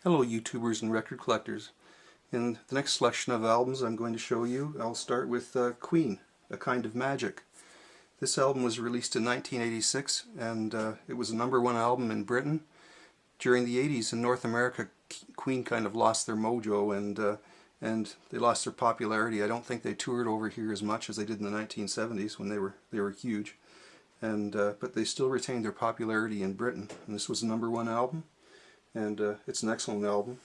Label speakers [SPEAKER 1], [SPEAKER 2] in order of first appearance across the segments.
[SPEAKER 1] Hello YouTubers and record collectors. In the next selection of albums I'm going to show you, I'll start with Queen, A Kind of Magic. This album was released in 1986 and it was a #1 album in Britain. During the 80s in North America, Queen kind of lost their mojo and they lost their popularity. I don't think they toured over here as much as they did in the 1970s when they were huge. But they still retained their popularity in Britain, and this was a #1 album. And it's an excellent album.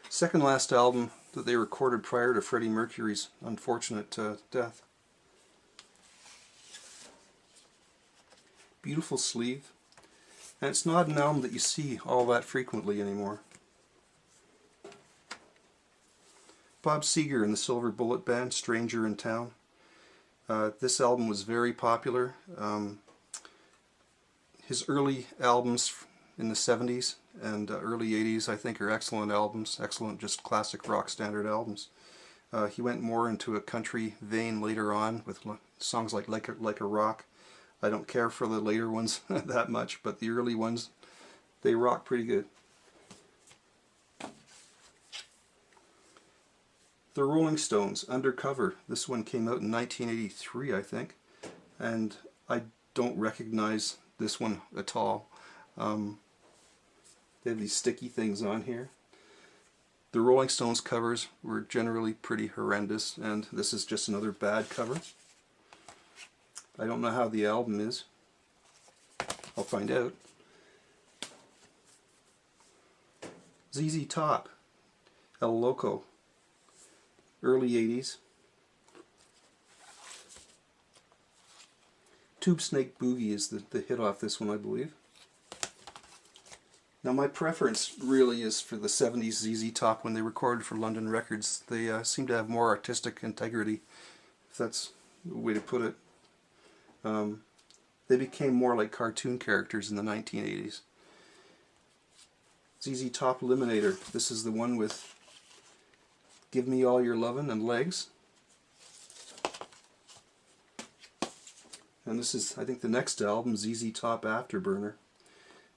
[SPEAKER 1] Second last album that they recorded prior to Freddie Mercury's unfortunate death. Beautiful sleeve, and it's not an album that you see all that frequently anymore. Bob Seger and the Silver Bullet Band, Stranger in Town. This album was very popular. His early albums in the 70s and early 80s I think are excellent albums, excellent just classic rock standard albums. He went more into a country vein later on with songs like a Rock. I don't care for the later ones that much, but the early ones, they rock pretty good. The Rolling Stones, Undercover. This one came out in 1983 I think, and I don't recognize this one at all. They have these sticky things on here. The Rolling Stones covers were generally pretty horrendous, and this is just another bad cover. I don't know how the album is. I'll find out. ZZ Top, El Loco, early 80s. Tube Snake Boogie is the hit off this one, I believe. Now my preference really is for the 70s ZZ Top when they recorded for London Records. They seem to have more artistic integrity, if that's the way to put it. They became more like cartoon characters in the 1980s. ZZ Top Eliminator. This is the one with Give Me All Your Lovin' and Legs. And this is, I think, the next album, ZZ Top Afterburner.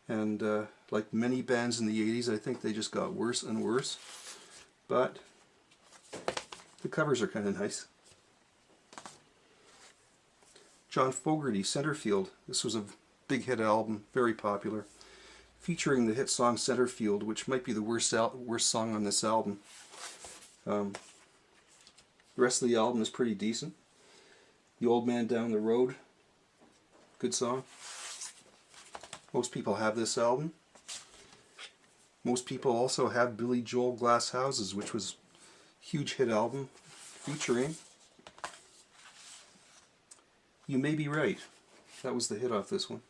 [SPEAKER 1] And like many bands in the 80s, I think they just got worse and worse. But the covers are kind of nice. John Fogerty, Centerfield. This was a big hit album, very popular, featuring the hit song Centerfield, which might be the worst song on this album. The rest of the album is pretty decent. The Old Man Down the Road, good song. Most people have this album. Most people also have Billy Joel Glass Houses, which was a huge hit album featuring You May Be Right. That was the hit off this one.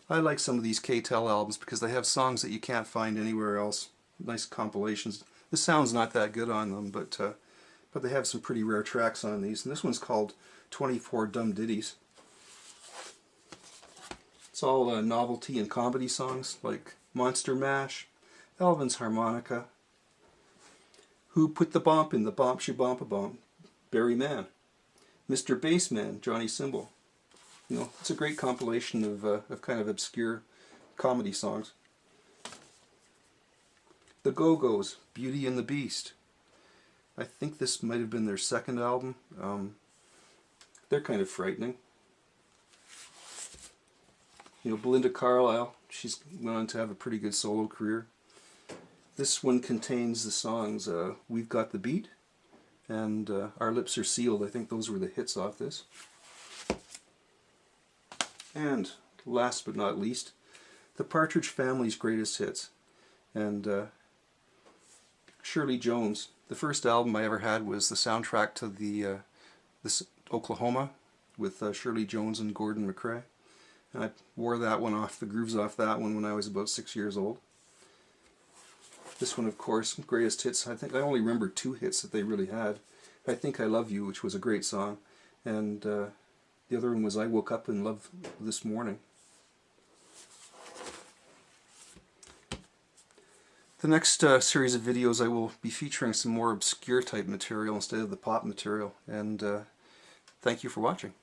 [SPEAKER 1] I like some of these K-Tel albums because they have songs that you can't find anywhere else. Nice compilations. The sound's not that good on them, but they have some pretty rare tracks on these. And this one's called 24 Dumb Ditties. It's all novelty and comedy songs like Monster Mash, Elvin's Harmonica, Who Put the Bomp in the Bomp She Bomp a Bomp, Barry Mann, Mr. Bassman, Johnny Cymbal. You know, it's a great compilation of kind of obscure comedy songs. The Go-Go's, Beauty and the Beast. I think this might have been their second album. They're kind of frightening. You know, Belinda Carlisle, she's went on to have a pretty good solo career. This one contains the songs We've Got the Beat and Our Lips Are Sealed. I think those were the hits off this. And last but not least, the Partridge Family's greatest hits. And Shirley Jones. The first album I ever had was the soundtrack to this Oklahoma with Shirley Jones and Gordon MacRae. And I wore that one off, the grooves off that one, when I was about 6 years old. This one, of course, greatest hits. I think I only remember 2 hits that they really had. I Think I Love You, which was a great song, and the other one was I Woke Up in Love This Morning. The next series of videos I will be featuring some more obscure type material instead of the pop material, and thank you for watching.